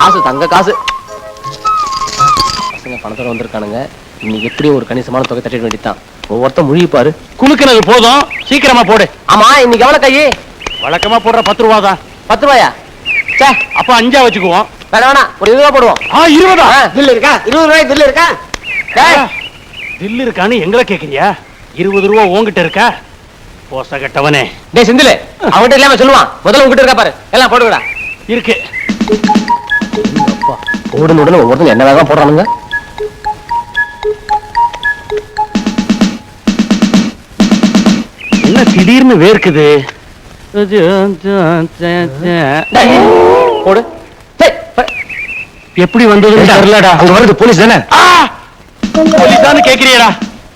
காசு தங்க காசு. பசங்க பணத்தோட வந்திருக்கானுங்க. இன்னைக்கு எப்படியும் ஒரு கணிசமான தொகை தட்டிட வேண்டியதான். ஒவ்வொருத்தரும் முழிப்பாரு. குலுக்குனது போதும், சீக்கிரமா போடு. ஆமா, இன்னைக்கு எவ்வளவு கையே? வழக்கமா போடுற 10 ரூபா தான். 10 ரூபாயா? சே, அப்ப 5 வச்சுக்குவோம். வேணாம், ஒரு 20 ரூபா போடுவோம். 20 பில் இருக்கா? 20 ரூபாய் பில் இருக்கா? பில் இருக்கான்னு எங்களை கேக்குறியா? 20 ரூபா உங்ககிட்ட இருக்கா? போச கட்டவனே. டேய் செந்தில், அவன்கிட்ட இல்லாம சொல்லுவான். முதல்ல உங்ககிட்ட இருக்கா பாரு. எல்லாம் போடுங்கடா. இருக்கு. உடனே ஒவ்வொருத்தரும் என்ன வேகம் போடுறானுங்க. என்ன திடீர்னு வேர்க்குது? போடு. எப்படி வந்தது தெரியலடா. அங்க வருது போலீஸ் தானே? போலீஸ் தானே கேக்குறியடா?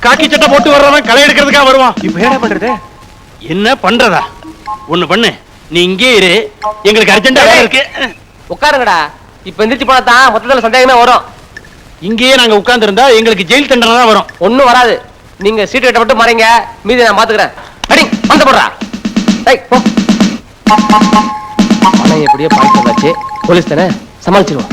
காக்கி சட்டை போட்டு வர்றவன் களை எடுக்கிறதுக்காக வருவான். இப்ப என்ன பண்றது? என்ன பண்றதா? ஒண்ணு பண்ணு, நீ இங்கே இரு, எங்களுக்கு அர்ஜென்டா வேலை இருக்கு. உட்காருங்கடா. இப்ப எந்திரிச்சு போனா தான் மொத்தத்துல சந்தேகமே வரும். இங்கேயே நாங்க உட்கார்ந்து இருந்தா எங்களுக்கு ஜெயில் தண்டனை தான் வரும். ஒண்ணும் வராது. நீங்க சீட்டு கட்ட மட்டும் மறைங்க, மீதி நான் பாத்துக்கிறேன். அடி வந்து போடுறா. போ. பணம் எப்படியோ பாய்ச்சி வந்தாச்சு. போலீஸ் தானே, சமாளிச்சிருவோம்.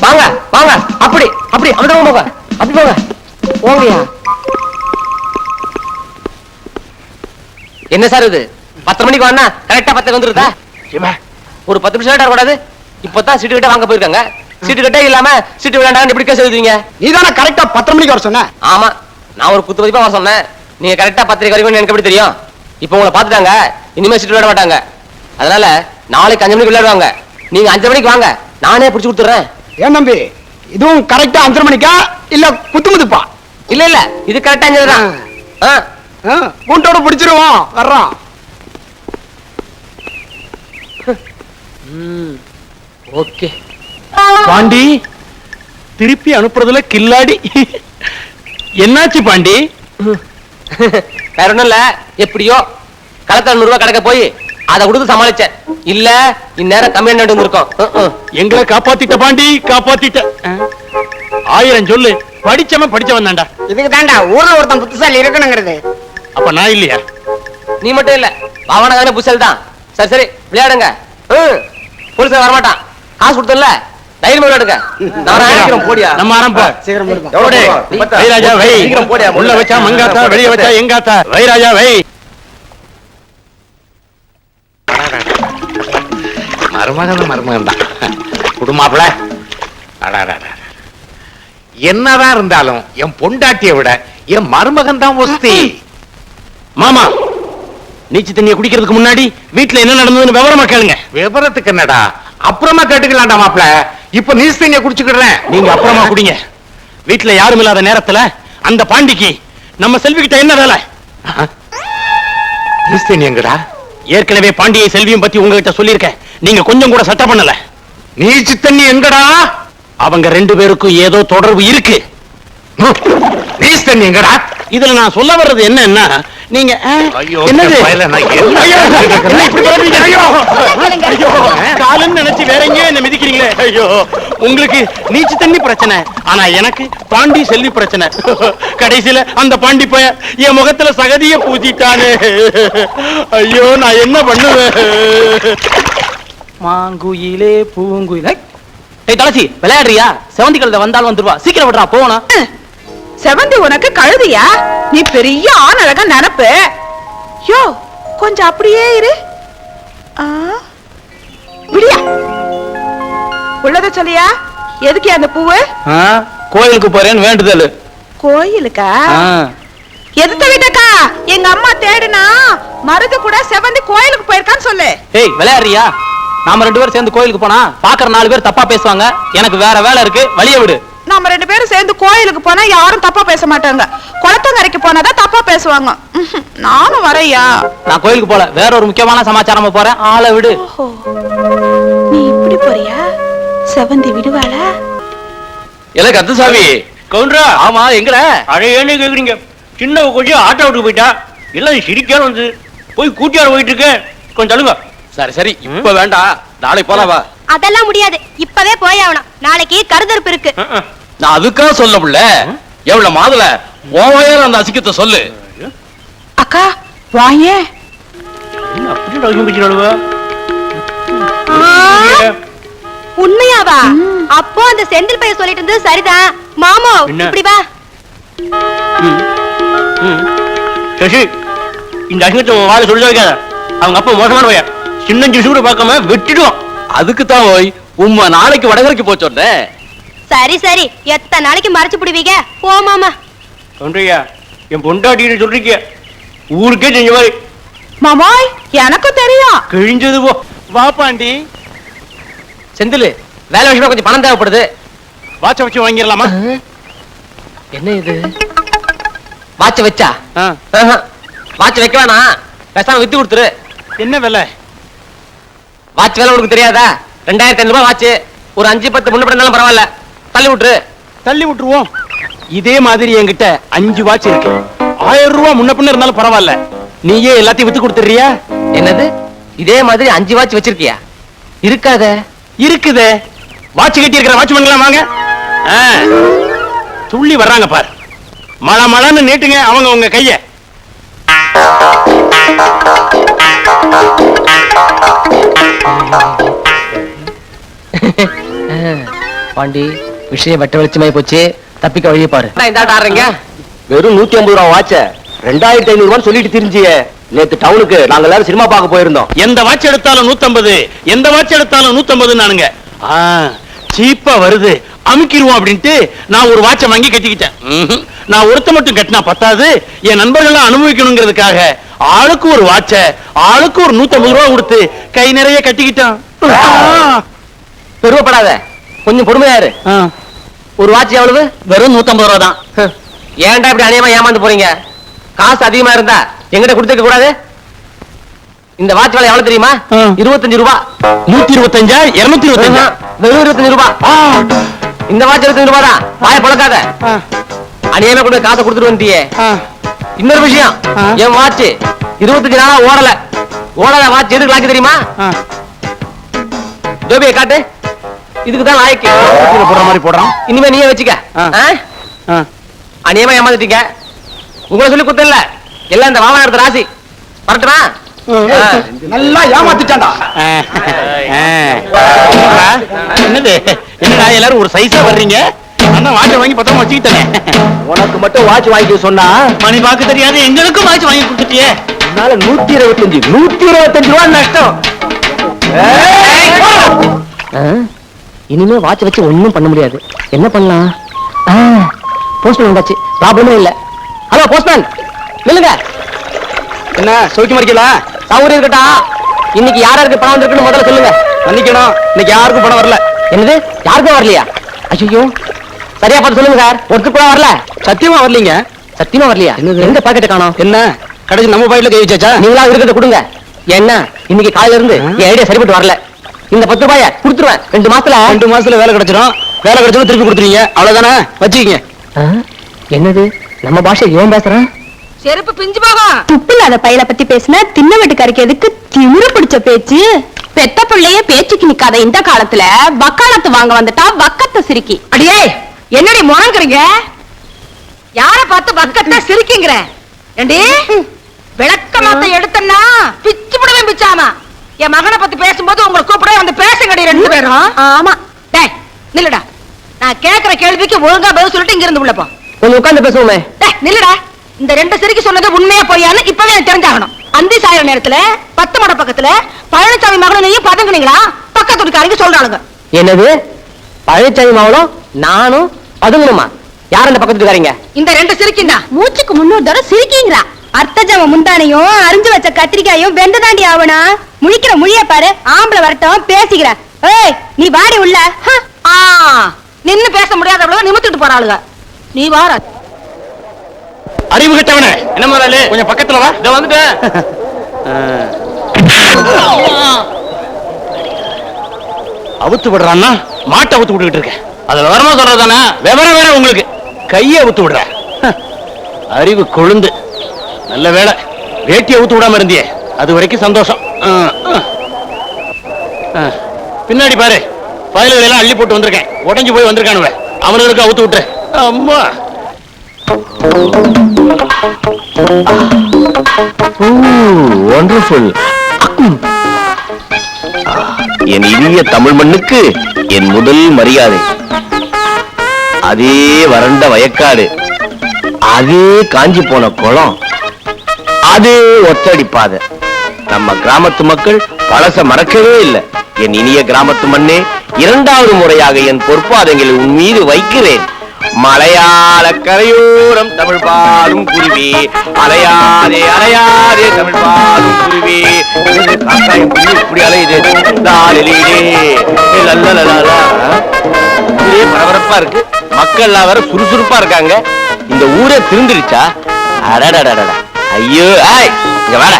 வாங்க வாங்க. அப்படி அப்படி அந்த போங்க. அப்படி போங்க. ஓங்கயா. என்ன சார் இது? 10 மணிக்கு வாங்க, கரெக்டா 10 வந்துருதா? ஒரு 10 நிமிஷம் லேட்டா கூடாது. இப்பதான் சீட்டு கட்ட வாங்க போயிருக்காங்க. சீட்டு கட்டே இல்லாம சீட்டு விளையாண்டாங்க. எப்படி கேஸ் எழுதுவீங்க? நீதானே கரெக்டா 10 மணிக்கு வர சொன்ன? ஆமா, நான் ஒரு குத்து மதிப்பா வர சொன்னேன். நீங்க கரெக்டா 10 வரைக்கும் எனக்கு எப்படி தெரியும்? இப்ப உங்களை பாத்துட்டாங்க, இனிமே சீட்டு விளையாட மாட்டாங்க. அதனால நாளைக்கு 5 மணிக்கு விளையாடுவாங்க. நீங்க 5 மணிக்கு வாங்க, நானே பிடிச்சு கொடுத்துறேன். ஏன் தம்பி, இதுவும் கரெக்டா 5 மணிக்கா இல்ல குத்துமுதுப்பா? இல்ல இல்ல, இது கரெக்டா 5 தான். பூண்டோட பிடிச்சிருவோம். வர்றோம். ஓகே. பாண்டி திருப்பி அனுப்புறதுல கில்லாடி. என்னாச்சு பாண்டி? வேற ஒண்ணும் இல்ல, எப்படியோ களத்துல 100 ரூபாய் கிடைக்க போய் அதை கொடுத்து சமாளிச்சேன். இல்ல இந்நேரம் கம்மியான இருக்கும். எங்களை காப்பாத்திட்ட பாண்டி, காப்பாத்திட்ட. 1000 சொல்லு. படிச்சவன் படிச்சவன் தான்டா. இதுக்கு தாண்டா ஊர்ல ஒருத்தன் புத்திசாலி இருக்கணுங்கிறது. அப்ப நான் இல்லையா? நீ மட்டும் இல்ல, பாவனகான புசல் தான். சரி சரி விளையாடுங்க. போலீஸ் வரமாட்டான். காசு கொடுத்தல, தைரியமா விளையாடுங்க. நான் போடியா. நம்ம ஆரம்பம். சீக்கிரம் போடுப்பா. எவ்வளவு? வை ராஜா வை. சீக்கிரம் போடியா. உள்ள வச்சா மங்காத்தா, வெளிய வச்சா எங்காத்தா. வை ராஜா வை. மருமகன் தான் குடுமாப்ல. என்னதான் இருந்தாலும் என் பொண்டாட்டியை விட என் மருமகன் தான் ஒஸ்தி. மாமா, நீச்சு தண்ணியை குடிக்கிறதுக்கு முன்னாடி வீட்டுல என்ன நடந்ததுன்னு விவரமா கேளுங்க. விவரத்துக்கு என்னடா, அப்புறமா கேட்டுக்கலாம்டா மாப்ள. இப்ப நீஸ் தண்ணியை குடிச்சுக்கிறேன். நீங்க அப்புறமா குடிங்க. வீட்டுல யாரும் இல்லாத நேரத்துல அந்த பாண்டிக்கு நம்ம செல்வி கிட்ட என்ன வேலை? நீஸ் தண்ணி எங்கடா? ஏற்கனவே பாண்டியை செல்வியும் பத்தி உங்ககிட்ட சொல்லியிருக்கேன். நீங்க கொஞ்சம் கூட சட்டை பண்ணல. நீச்சு தண்ணி எங்கடா? அவங்க 2 பேருக்கும் ஏதோ தொடர்பு இருக்கு. நீஸ் தண்ணி எங்கடா? இதுல நான் சொல்ல வர்றது என்னன்னா, நீங்க என்னது காலம் நினைச்சு வேற எங்கேயோ என்ன மிதிக்கிறீங்களே. ஐயோ, உங்களுக்கு நீச்சு தண்ணி பிரச்சனை, ஆனா எனக்கு பாண்டி செல்வி பிரச்சனை. கடைசியில அந்த பாண்டி போய என் முகத்துல சகதிய பூசிட்டானே. ஐயோ, நான் என்ன பண்ணுவேன்? மாங்குயிலே பூங்குயிலே. தலசி விளையாடுறியா? செவந்தி கழுத வந்தாலும் வந்துருவா. சீக்கிரம் விடுறா, போனா. செவந்தி உனக்கு கழுதியா? நீ பெரிய ஆண் அழகா நினப்பு. யோ, கொஞ்சம் அப்படியே இரு. விடியா உள்ளத சொல்லியா? எதுக்கு அந்த பூவு? கோயிலுக்கு போறேன்னு வேண்டுதல். கோயிலுக்கா? எதுத்த வீட்டக்கா? எங்க அம்மா தேடுனா மருது கூட செவந்தி கோயிலுக்கு போயிருக்கான்னு சொல்லு. ஏய், விளையாடுறியா? நாம 2 பேரும் சேர்ந்து கோயிலுக்கு போனா பாக்குற 4 பேர் தப்பா பேசுவாங்க. எனக்கு வேற வேலை இருக்கு, வழிய விடு. நாம 2 பேரும் சேர்ந்து கோயிலுக்கு போனா யாரும் தப்பா பேச மாட்டாங்க. குளத்தங்கரைக்கு போனாதான் தப்பா பேசுவாங்க. நானும் வரையா? நான் கோயிலுக்கு போல, வேற ஒரு முக்கியமான சமாச்சாரமா போறேன். ஆளை விடு. நீ இப்படி போறியா? செவந்தி விடுவாளா? இல்ல கந்தசாமி. கவுண்டரா. ஆமா, எங்கட அழையேன்னு கேக்குறீங்க. சின்ன கொஞ்சம் ஆட்டோ விட்டு போயிட்டா. எல்லாம் சிரிக்கான வந்து போய் கூட்டியார போயிட்டு இருக்கேன். கொஞ்சம் தள்ளுங்க. சரி சரி, இப்ப வேண்டாம், நாளை போலாவா? அதெல்லாம் முடியாது, இப்பவே போய் ஆகணும். நாளைக்கு கருதறுப்பு இருக்கு. நான் அதுக்காக சொல்ல முடியல. எவ்வளவு மாதுல ஓவையால அந்த அசிக்கத்தை சொல்லு. அக்கா வாயே. அப்படி உண்மையாவா? அப்போ அந்த செந்தில் பையன் சொல்லிட்டு இருந்தது சரிதான். மாமோ என்ன? இப்படி வா. சசி, இந்த அசிங்கத்தை உன் வாழ சொல்லி வைக்காத. அவங்க அப்பா மோசமான பையன், சின்ன சூடு பார்க்காம வெட்டிடுவான். அதுக்கு தான் போய் உம்மா நாளைக்கு வடகரைக்கு போச்சோட. சரி சரி, எத்தனை நாளைக்கு மறைச்சு பிடிவீங்க? போ மாமா. சொல்றியா? என் பொண்டாட்டின்னு சொல்றீங்க, ஊருக்கே செஞ்ச மாதிரி. மாமாய் எனக்கு தெரியும். கிழிஞ்சது போ. வா பாண்டி, செந்தில், வேலை விஷயமா கொஞ்சம் பணம் தேவைப்படுது. வாட்ச வச்சு வாங்கிடலாமா? என்ன இது? வாட்ச வச்சா? ஆ. வாட்ச வைக்க வேணாம், பேசாம வித்து கொடுத்துரு. என்ன விலை? வாட்ச் வேலை உனக்கு தெரியாதா? 2500 ரூபாய் வாட்ச். ஒரு 5-10 முன்ன இருந்தாலும் பரவாயில்ல, தள்ளி விட்டுரு. தள்ளி விட்டுருவோம். இதே மாதிரி என்கிட்ட 5 வாட்ச் இருக்கு. 1000 ரூபாய் முன்ன பின்ன இருந்தாலும் பரவாயில்ல, நீயே எல்லாத்தையும் வித்து கொடுத்துறியா? என்னது? இதே மாதிரி 5 வாட்ச் வச்சிருக்கியா? இருக்காத. இருக்குதே. வாட்ச் கட்டி இருக்கிற வாட்ச் பண்ணலாம் வாங்க. ஆ, துள்ளி வர்றாங்க பாரு. மழை மழைன்னு நீட்டுங்க அவங்க உங்க கைய. பாண்டி, விஷயம் வெட்ட வெளிச்சமாயி போச்சு. தப்பிக்க வழியை பாரு. இந்த ஆடுறீங்க வெறும் 150 ரூபாய் வாட்ச 2500 ரூபான்னு சொல்லிட்டு தெரிஞ்சியே. நேத்து டவுனுக்கு நாங்க எல்லாரும் சினிமா பார்க்க போயிருந்தோம். எந்த வாட்ச் எடுத்தாலும் 150, எந்த வாட்ச் எடுத்தாலும் 150 நானுங்க. சீப்பா வருது, அமுக்கிடுவோம் அப்படின்ட்டு நான் ஒரு வாட்சை வாங்கி கட்டிக்கிட்டேன். நான் ஒருத்த மட்டும் கட்டினா பத்தாது, என் நண்பர்கள் அனுபவிக்கணுங்கிறதுக்காக ஆளுக்கு ஒரு வாட்ச, ஆளுக்கு ஒரு 150 ரூபாய் கொடுத்து கை நிறைய கட்டிக்கிட்டான். பெருமைப்படாத, கொஞ்சம் பொறுமையாரு. ஒரு வாட்ச் எவ்வளவு? வெறும் 150 ரூபாய் தான். ஏன்டா இப்படி அநியமா ஏமாந்து போறீங்க? காசு அதிகமா இருந்தா எங்கிட்ட கொடுத்துக்க கூடாது. இந்த வாட்ச் வேலை எவ்வளவு தெரியுமா? 25 ரூபாய். 125, 225. வெறும் 25 ரூபாய். இந்த வாட்ச் 25 ரூபாய் தான். வாய பழக்காத. அநியமா கூட காசை கொடுத்துட்டு வந்துட்டியே. இன்னொரு விஷயம், என் வாட்ச் 25 நாளா ஓடல. ஓடாத வாட்ச் எதுக்கு லாக்கி தெரியுமா? ஜோபியை காட்டு. இதுக்கு தான் லாய்க்கு. போடுற மாதிரி போடுறான். இனிமே நீயே வச்சுக்க. அநியமா ஏமாந்துட்டீங்க. உங்களை சொல்லி குத்தல, எல்லாம் இந்த வாமன எடுத்த ராசி. பரட்டுமா? நல்லா ஏமாத்திட்டான்டா. என்னது? என்னடா எல்லாரும் ஒரு சைஸா வர்றீங்க? அண்ணா வாட்ச் வாங்கி பத்திரமா வச்சுக்கிட்டேன். உனக்கு மட்டும் வாட்ச் வாங்கி சொன்னா மணி பார்க்க தெரியாது, எங்களுக்கும் வாட்ச் வாங்கி கொடுத்துட்டியே. அதனால 125 ரூபாய் நஷ்டம். இனிமே வாட்ச் வச்சு ஒண்ணும் பண்ண முடியாது. என்ன பண்ணலாம்? போஸ்ட்மேன் வந்தாச்சு, ப்ராப்ளமே இல்ல. ஹலோ போஸ்ட்மேன், நில்லுங்க. என்ன சௌக்கியமா இருக்கீங்களா? சௌகரியம் இருக்கட்டா. இன்னைக்கு யாருக்கு பணம் வந்திருக்குன்னு முதல்ல சொல்லுங்க. மன்னிக்கணும், இன்னைக்கு யாருக்கும் பணம் வரல. என்னது? யாருக்கும் வரலையா? ஐயோ, சரியா பார்த்து சொல்லுங்க சார். ஒருத்தர் கூட வரல. சத்தியமா வரலீங்க. சத்தியமா வரலையா? எங்க பாக்கெட்டை காணோம்? என்ன கடைசி நம்ம பாக்கெட்ல கை வச்சாச்சா? நீங்களா இருக்கிறத கொடுங்க. என்ன இன்னைக்கு காலையில இருந்து என் ஐடியா சரிப்பட்டு வரல. இந்த 10 ரூபாய கொடுத்துருவேன். 2 மாசத்துல வேலை கிடைச்சிடும். வேலை கிடைச்சதும் திருப்பி கொடுத்துருவீங்க, அவ்வளவுதானே? வச்சுக்கீங்க. என்னது நம்ம பாஷை இவன் பேசுறான்? செருப்பு பிஞ்சு போகும். துப்பு இல்லாத பையல பத்தி பேசினா தின்ன வீட்டுக்காரருக்கு எதுக்கு திமிரு பிடிச்ச பேச்சு? பெத்த பிள்ளைய பேச்சுக்கு நிக்காத இந்த காலத்துல வக்காலத்து வாங்க வந்துட்டா வக்கத்தை சிரிக்கி. அடியே, என்னடி முழங்குறீங்க? யார பார்த்து வக்கத்தை சிரிக்கிங்கிற? ஏண்டி விளக்கமாத்த எடுத்தன்னா பிச்சு புடவே பிச்சாமா. என் மகனை பத்தி பேசும்போது உங்களை கூப்பிட வந்து பேசுங்கடி 2 பேரும். ஆமா. டேய் நில்லுடா, நான் கேக்குற கேள்விக்கு ஒழுங்கா பதில் சொல்லிட்டு இங்க இருந்து உள்ள போ. கொஞ்சம் உட்கார்ந்து பேசுவோமே. டேய் நில்லுடா, இந்த 2 சிரிக்கு சொன்னது உண்மையா பொய்யான்னு இப்பவே எனக்கு தெரிஞ்சாகணும். அந்தி சாயிர நேரத்துல 10 மட பக்கத்துல பழனிசாமி மகனையும் பதங்குனீங்களா? பக்கத்து வீட்டுக்காரங்க சொல்றாளுங்க. என்னது? பழனிசாமி மாவளும் நானும் பதுங்கணுமா? யார் அந்த பக்கத்து வீட்டுக்காரங்க? இந்த 2 சிரிக்கிண்டா மூச்சுக்கு 300 தடவை சிரிக்கீங்களா? அர்த்தஜாம முந்தானையும் அரிஞ்சு வச்ச கத்திரிக்காயும் வெந்ததாண்டி ஆவனா? முழிக்கிற முழிய பாரு. ஆம்பளை வரட்டும் பேசிக்கிற. ஏய் நீ வாடி உள்ள. நின்னு பேச முடியாதவளவு நிமித்திட்டு போறாளுங்க. நீ வார அறிவு கட்டவனே. என்ன முதலாளி, கொஞ்சம் பக்கத்துல வா. இதோ வந்துட்டேன். அவுத்து விடுறான்னா மாட்டை அவுத்து விட்டுக்கிட்டு இருக்கேன். அது விவரமா சொல்றதானே? விவரம் வேற உங்களுக்கு. கையை அவுத்து விடுற. அறிவு கொழுந்து. நல்ல வேலை வேட்டியை அவுத்து விடாம இருந்தியே, அது வரைக்கும் சந்தோஷம். பின்னாடி பாரு, ஃபைல்களை எல்லாம் அள்ளி போட்டு வந்திருக்கேன். உடைஞ்சு போய் வந்திருக்கானுவ, அவனுக்கு அவுத்து விட்டுரு. அம்மா wonderful. என் இனிய தமிழ் மண்ணுக்கு என் முதல் மரியாதை. அதே வறண்ட வயக்காடு, அதே காஞ்சி போன குளம், அதே ஒத்தடி பாதை. நம்ம கிராமத்து மக்கள் பழச மறக்கவே இல்லை. என் இனிய கிராமத்து மண்ணே, இரண்டாவது முறையாக என் பொற்பாதங்களை உன் மீது வைக்கிறேன். மலையாள கரையோரம் தமிழ் பாடும் குருவி, அலையாதே அலையாதே தமிழ் பாடும் குருவி. காக்காயம் இப்படி அலையுது, ஒரே பரபரப்பா இருக்கு. மக்கள் எல்லாம் வேற சுறுசுறுப்பா இருக்காங்க. இந்த ஊரே திருந்துடுச்சா? அடடடடா, ஐயோ, இங்க வேற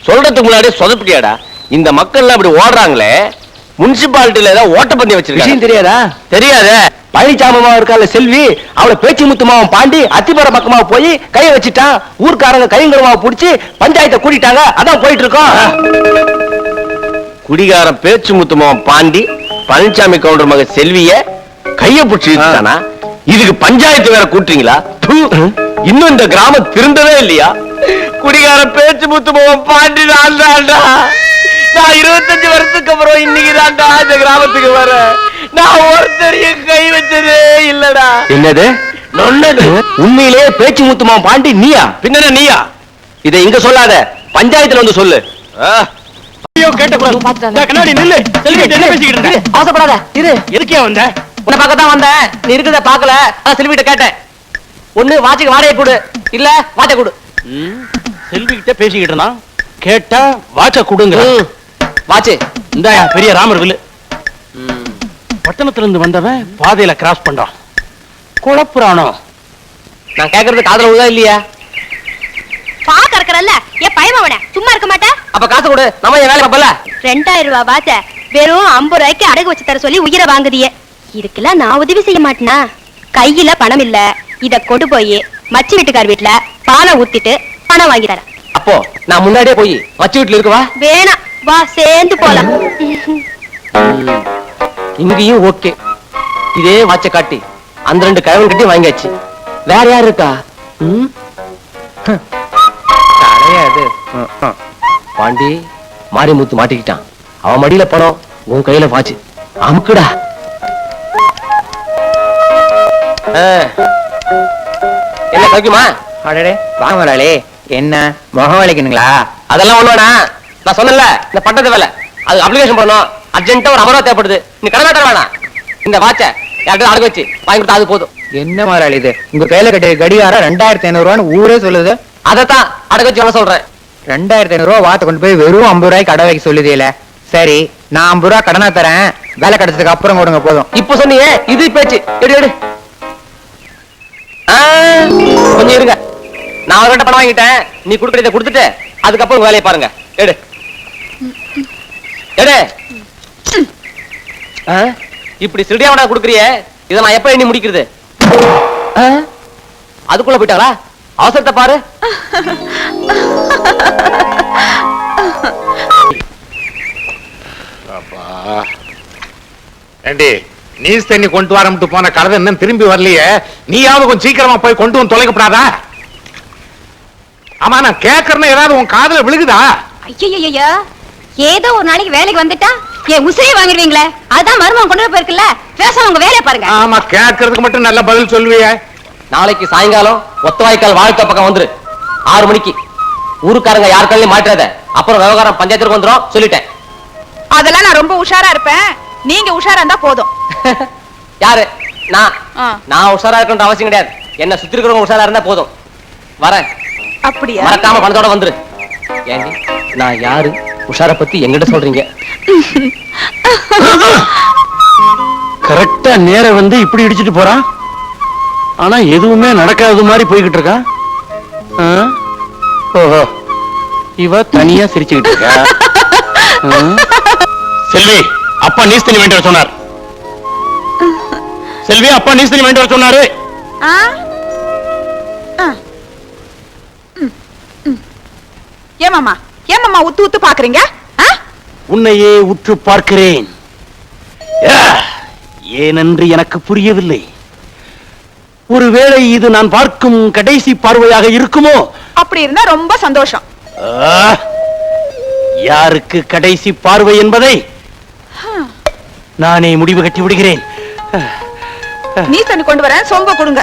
சொல்றதுக்கு முன்னாடியே சொதப்பிட்டியாடா. இந்த மக்கள் எல்லாம் இப்படி ஓடுறாங்களே, முனிசிபாலிட்டியில ஏதாவது ஓட்டப்பந்தயம் வச்சிருக்காங்க. தெரியாதா? தெரியாதே. பழனிசாமி இருக்கால செல்வி, அவளை பேச்சு முத்துமாவும் பாண்டி அத்திப்பற பக்கமா போய் கைய வச்சுட்டான். ஊர்க்காரங்க கைங்கரமா புடிச்சு பஞ்சாயத்தை கூட்டிட்டாங்க. அதான் போயிட்டு இருக்கோம். குடிகாரன் பேச்சு முத்துமாவும் பாண்டி பழனிசாமி கவுண்டர் மக செல்விய கைய புடிச்சுட்டானா? இதுக்கு பஞ்சாயத்து வேற கூட்டுறீங்களா? இன்னும் இந்த கிராமம் திருந்தவே இல்லையா? குடிகாரன் பேச்சு முத்துமாவும் பாண்டி நான் தான்டா. நான் 25 வருஷத்துக்கு அப்புறம் இன்னைக்கு தான்டா இந்த கிராமத்துக்கு வர. நான் ஒருத்தரையும் கை வச்சதே இல்லடா. என்னது நொன்னது? உண்மையிலேயே பேச்சு முத்துமா பாண்டி நீயா? பின்ன நீயா? இதை இங்க சொல்லாத, பஞ்சாயத்துல வந்து சொல்லு. கண்ணாடி நில்லு. செல்விட்ட என்ன பேசிக்கிட்டு இருக்க? அவசப்படாத இரு. எதுக்கே வந்த? உன்னை பார்க்கத்தான் வந்தேன். நீ இருக்கிறத பார்க்கல, செல்விட்ட கேட்டேன். ஒண்ணு வாட்சுக்கு வாடகை கொடு, இல்ல வாட்சை கொடு. செல்வி கிட்ட பேசிக்கிட்டு இருந்தான், கேட்டா வாட்ச கொடுங்க. வாட்சு இந்த பெரிய ராமர் வில்லு. பட்டணத்துல இருந்து வந்தவன் பாதையில கிராஸ் பண்றான், குழப்புறானோ? நான் கேக்குறது காதுல விழுதா இல்லையா? பாக்க இருக்கறல்ல, ஏன் பயமாவன சும்மா இருக்க மாட்டேன். அப்ப காசு கொடு, நம்ம என் வேலை பார்ப்பல. 2000 ரூபாய் வாச்ச வெறும் 50 ரூபாய்க்கு அடகு வச்சு தர சொல்லி உயிரை வாங்குதியே. இதுக்கெல்லாம் நான் உதவி செய்ய மாட்டேனா? கையில பணம் இல்ல, இத கொண்டு போய் மச்சி வீட்டுக்கார் வீட்டுல பாலை ஊத்திட்டு பணம் வாங்கி தரேன். அப்போ நான் முன்னாடியே போய் மச்சி வீட்டுல இருக்கவா? வேணாம், வா சேர்ந்து போலாம். இங்கேயும் ஓகே. இதே வாட்ச காட்டி அந்த 2 கழவன் கட்டி வாங்கியாச்சு. வேற யாரு இருக்கா? கிடையாது. பாண்டி மாரிமுத்து மாட்டிக்கிட்டான். அவன் மடியில பணம், உன் கையில வாட்சி. அமுக்குடா. என்ன கிடைக்குமா? அடடே வாங்க முதலாளி. என்ன முகம் வலிக்கணுங்களா? அதெல்லாம் ஒண்ணுடா. நான் சொன்னல, இந்த பட்டத்து வேலை அது அப்ளிகேஷன் பண்ணணும். அர்ஜென்ட்டா ஒரு 50 ரூபா தேவைப்படுது. நீ கடமை தர வேணாம். இந்த வாட்ச யார்கிட்ட அடகு வச்சு வாங்கி கொடுத்தா அது போதும். என்ன முதலாளி இது? உங்க கையில கட்டிய கடிகாரம் 2500 ரூபான்னு ஊரே சொல்லுது. அதைத்தான் அடகு வச்சு சொல்ல சொல்றேன். 2500 ரூபாய் வாத்த கொண்டு போய் வெறும் 50 ரூபாய்க்கு கடை வைக்க சொல்லுதேல. சரி, நான் 50 ரூபாய் கடனா தரேன், வேலை கிடைச்சதுக்கு அப்புறம் கொடுங்க போதும். இப்ப சொன்னீங்க, இது பேச்சு. எடு எடு. கொஞ்சம் இருங்க, நான் அவர்கிட்ட பணம் வாங்கிட்டேன். நீ கொடுக்கறத கொடுத்துட்டு அதுக்கப்புறம் வேலையை பாருங்க. எடு எடு. இப்படி சிடியாவடா கொடுக்குறியே, இதை நான் எப்ப எண்ணி முடிக்கிறது? அதுக்குள்ள போயிட்டாங்களா? அவசரத்தை பாரு. ஏண்டி, நீஸ் தண்ணி கொண்டு வரம்ட்டு போன கழுதை இன்னும் திரும்பி வரலையே. நீயாவது கொஞ்சம் சீக்கிரமா போய் கொண்டு வந்து தொலைக்கப்படாதா? ஆமா, நான் கேட்கறேன்னு ஏதாவது உன் காதுல விழுகுதா? ஐயோ, ஏதோ ஒரு நாளைக்கு வேலைக்கு வந்துட்டா என் உசிரியை வாங்கிடுவீங்களே, அதான் மருமகன் கொண்டு போயிருக்குல்ல. பேசாம உங்க வேலையை பாருங்க. ஆமா, கேட்கறதுக்கு மட்டும் நல்ல பதில் சொல்லுவிய. நாளைக்கு சாயங்காலம் ஒத்தவாய்க்கால் வாழ்க்கை பக்கம் வந்துரு. 6 மணிக்கு. ஊருக்காரங்க யார் கையிலையும் மாட்டாத. அப்புறம் விவகாரம் பஞ்சாயத்துக்கு வந்துடும் சொல்லிட்டேன். அதெல்லாம் நான் ரொம்ப உஷாரா இருப்பேன். நீங்க உஷாரா இருந்தா போதும். யாரு? நான் உஷாரா இருக்கணும்னு அவசியம் கிடையாது. என்ன சுத்தி இருக்கிறவங்க உஷாரா இருந்தா போதும். வரேன். அப்படியா? மறக்காம பணத்தோட வந்துரு. ஏண்டி, நான் யாரு? உஷார பத்தி எங்கிட்ட சொல்றீங்க? கரெக்டா நேரம் வந்து இப்படி இடிச்சிட்டு போறான். ஆனா எதுவுமே நடக்காத மாதிரி போய்கிட்டு இருக்கான். ஓஹோ, இவ தனியா சிரிச்சுக்கிட்டு இருக்கா. செல்வி, அப்பா நீஸ் தண்ணி வேண்டி வர சொன்னார். செல்வி, அப்பா நீஸ் தண்ணி வேண்டி வர சொன்னாரு. ஏமாமா ஏமாமா உத்து உத்து பாக்குறீங்க? உன்னையே உற்று பார்க்கிறேன். ஏனென்று எனக்கு புரியவில்லை. ஒருவேளை இது நான் பார்க்கும் கடைசி பார்வையாக இருக்குமோ? அப்படி இருந்தா ரொம்ப சந்தோஷம். யாருக்கு கடைசி பார்வை என்பதை நானே முடிவு கட்டி விடுகிறேன். நீ தண்ணி கொண்டு வர சொம்ப கொடுங்க.